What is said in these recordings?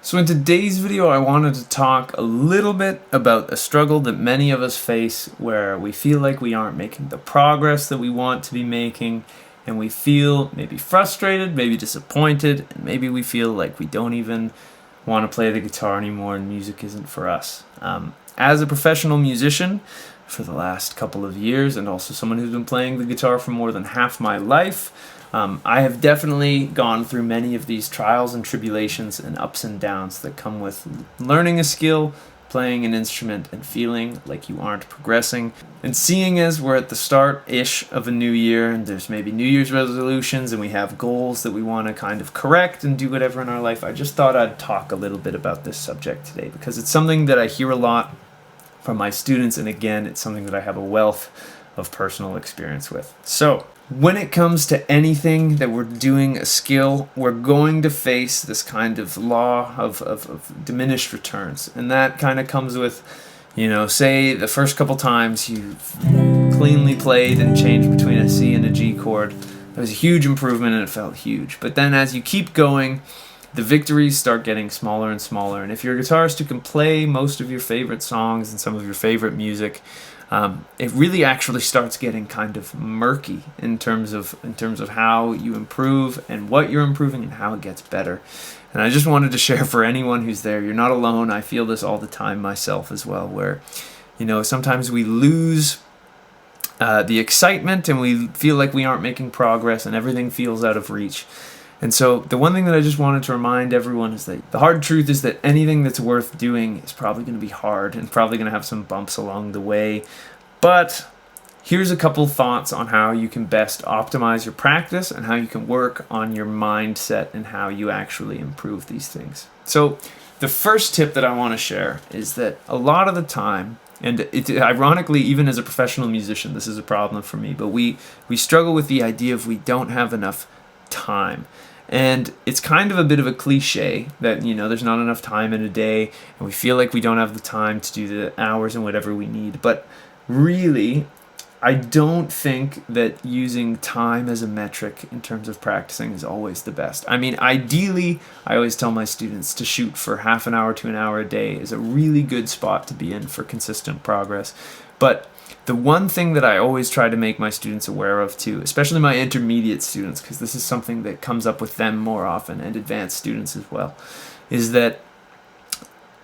So in today's video, I wanted to talk a little bit about a struggle that many of us face where we feel like we aren't making the progress that we want to be making, and we feel maybe frustrated, maybe disappointed, and maybe we feel like we don't even want to play the guitar anymore and music isn't for us. As a professional musician for the last couple of years, and also someone who's been playing the guitar for more than half my life, I have definitely gone through many of these trials and tribulations and ups and downs that come with learning a skill, playing an instrument, and feeling like you aren't progressing. And seeing as we're at the start-ish of a new year, and there's maybe New Year's resolutions, and we have goals that we want to kind of correct and do whatever in our life, I just thought I'd talk a little bit about this subject today, because it's something that I hear a lot from my students, and again, it's something that I have a wealth of personal experience with. So, when it comes to anything that we're doing a skill, we're going to face this kind of law of diminished returns. And that kind of comes with, say the first couple times you cleanly played and changed between a C and a G chord. It was a huge improvement and it felt huge. But then as you keep going, the victories start getting smaller and smaller. And if you're a guitarist who can play most of your favorite songs and some of your favorite music, it really actually starts getting kind of murky in terms of how you improve and what you're improving and how it gets better. And I just wanted to share for anyone who's there, you're not alone. I feel this all the time myself as well, where sometimes we lose the excitement and we feel like we aren't making progress and everything feels out of reach. And so the one thing that I just wanted to remind everyone is that the hard truth is that anything that's worth doing is probably going to be hard and probably going to have some bumps along the way. But here's a couple thoughts on how you can best optimize your practice and how you can work on your mindset and how you actually improve these things. So the first tip that I want to share is that a lot of the time, and ironically, even as a professional musician, this is a problem for me, but we struggle with the idea of we don't have enough time. And it's kind of a bit of a cliche that, there's not enough time in a day and we feel like we don't have the time to do the hours and whatever we need. But really, I don't think that using time as a metric in terms of practicing is always the best. I mean, ideally, I always tell my students to shoot for half an hour to an hour a day is a really good spot to be in for consistent progress. But the one thing that I always try to make my students aware of too, especially my intermediate students, because this is something that comes up with them more often, and advanced students as well, is that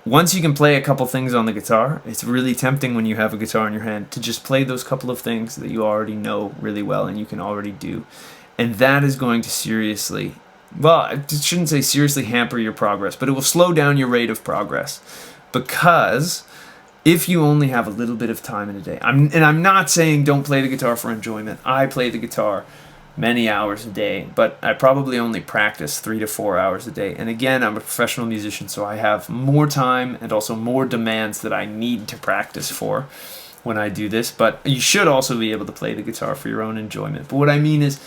once you can play a couple things on the guitar, it's really tempting when you have a guitar in your hand to just play those couple of things that you already know really well and you can already do. And that is going to seriously, well, I shouldn't say seriously hamper your progress, but it will slow down your rate of progress. Because if you only have a little bit of time in a day, I'm not saying don't play the guitar for enjoyment. I play the guitar many hours a day, but I probably only practice 3 to 4 hours a day. And again, I'm a professional musician, so I have more time and also more demands that I need to practice for when I do this. But you should also be able to play the guitar for your own enjoyment. But what I mean is,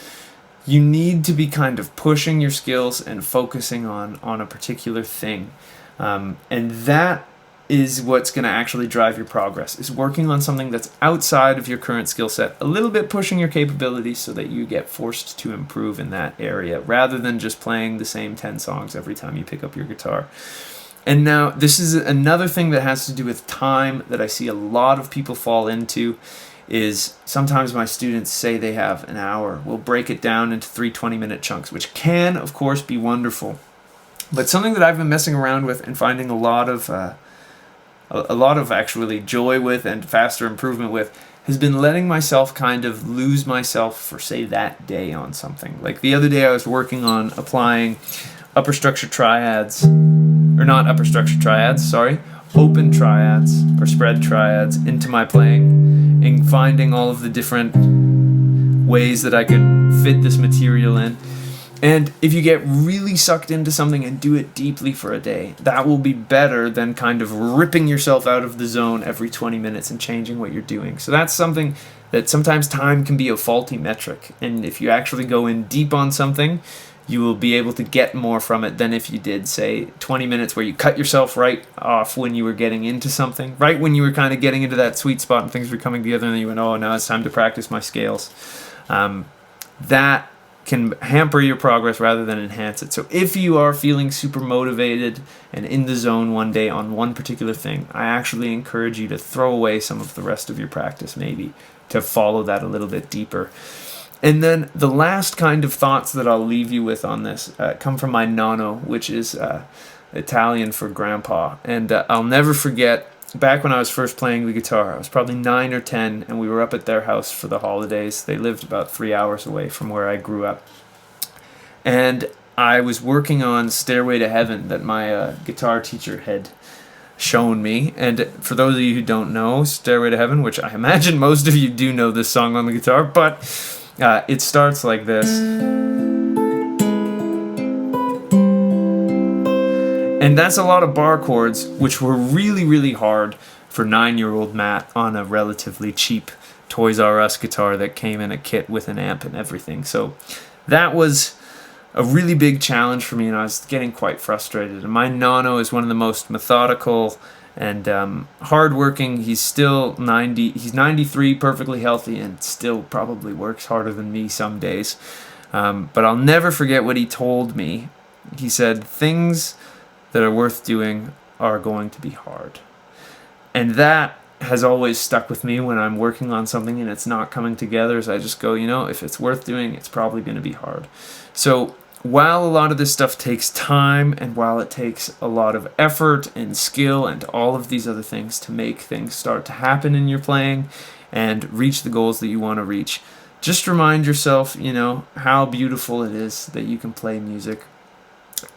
you need to be kind of pushing your skills and focusing on a particular thing. And that is what's going to actually drive your progress, is working on something that's outside of your current skill set, a little bit pushing your capabilities so that you get forced to improve in that area, rather than just playing the same 10 songs every time you pick up your guitar. And now, this is another thing that has to do with time that I see a lot of people fall into, is sometimes my students say they have an hour. We'll break it down into 3 20-minute chunks, which can, of course, be wonderful. But something that I've been messing around with and finding a lot of actually joy with and faster improvement with has been letting myself kind of lose myself for, say, that day on something. Like the other day I was working on applying open triads or spread triads into my playing and finding all of the different ways that I could fit this material in. And if you get really sucked into something and do it deeply for a day, that will be better than kind of ripping yourself out of the zone every 20 minutes and changing what you're doing. So that's something that sometimes time can be a faulty metric. And if you actually go in deep on something, you will be able to get more from it than if you did, say, 20 minutes where you cut yourself right off when you were getting into something, right when you were kind of getting into that sweet spot and things were coming together and then you went, oh, now it's time to practice my scales. That can hamper your progress rather than enhance it. So if you are feeling super motivated and in the zone one day on one particular thing, I actually encourage you to throw away some of the rest of your practice, maybe to follow that a little bit deeper. And then the last kind of thoughts that I'll leave you with on this come from my nonno, which is Italian for grandpa. And I'll never forget, back when I was first playing the guitar, I was probably 9 or 10, and we were up at their house for the holidays. They lived about 3 hours away from where I grew up. And I was working on Stairway to Heaven that my guitar teacher had shown me. And for those of you who don't know Stairway to Heaven, which I imagine most of you do know this song on the guitar, but it starts like this. And that's a lot of bar chords, which were really, really hard for 9-year-old Matt on a relatively cheap Toys R Us guitar that came in a kit with an amp and everything. So that was a really big challenge for me, and I was getting quite frustrated. And my nonno is one of the most methodical and hardworking. He's still 90. He's 93, perfectly healthy, and still probably works harder than me some days. But I'll never forget what he told me. He said, things that are worth doing are going to be hard. And that has always stuck with me when I'm working on something and it's not coming together. So I just go, if it's worth doing, it's probably going to be hard. So while a lot of this stuff takes time, and while it takes a lot of effort and skill and all of these other things to make things start to happen in your playing and reach the goals that you want to reach, just remind yourself, how beautiful it is that you can play music,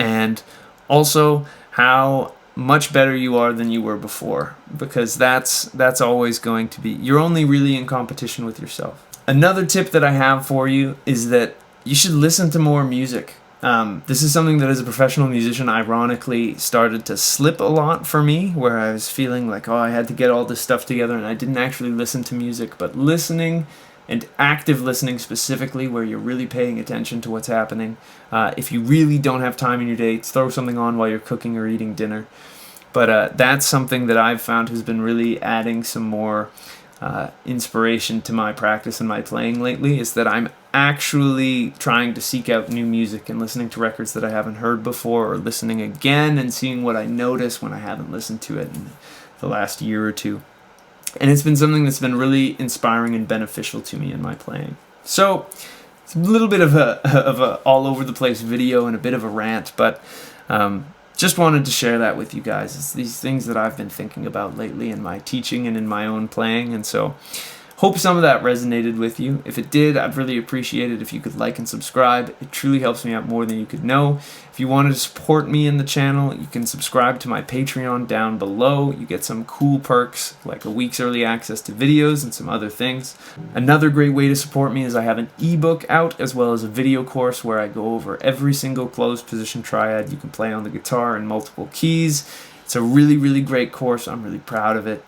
and also how much better you are than you were before, because that's always going to be, you're only really in competition with yourself. Another tip that I have for you is that you should listen to more music. This is something that as a professional musician ironically started to slip a lot for me, where I was feeling like, I had to get all this stuff together and I didn't actually listen to music. But listening, and active listening specifically, where you're really paying attention to what's happening. If you really don't have time in your day, throw something on while you're cooking or eating dinner. But that's something that I've found has been really adding some more inspiration to my practice and my playing lately, is that I'm actually trying to seek out new music and listening to records that I haven't heard before, or listening again and seeing what I notice when I haven't listened to it in the last year or two. And it's been something that's been really inspiring and beneficial to me in my playing. So it's a little bit of a all over the place video and a bit of a rant, but just wanted to share that with you guys. It's these things that I've been thinking about lately in my teaching and in my own playing, and so hope some of that resonated with you. If it did, I'd really appreciate it if you could like and subscribe. It truly helps me out more than you could know. If you wanted to support me in the channel, you can subscribe to my Patreon down below. You get some cool perks like a week's early access to videos and some other things. Another great way to support me is I have an ebook out, as well as a video course where I go over every single closed position triad you can play on the guitar in multiple keys. It's a really, really great course. I'm really proud of it.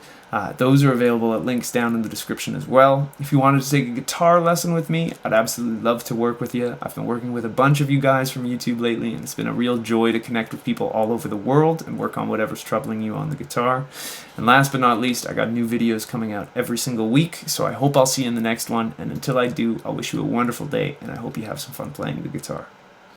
Those are available at links down in the description as well. If you wanted to take a guitar lesson with me, I'd absolutely love to work with you. I've been working with a bunch of you guys from YouTube lately, and it's been a real joy to connect with people all over the world and work on whatever's troubling you on the guitar. And last but not least, I got new videos coming out every single week, so I hope I'll see you in the next one. And until I do, I'll wish you a wonderful day, and I hope you have some fun playing the guitar.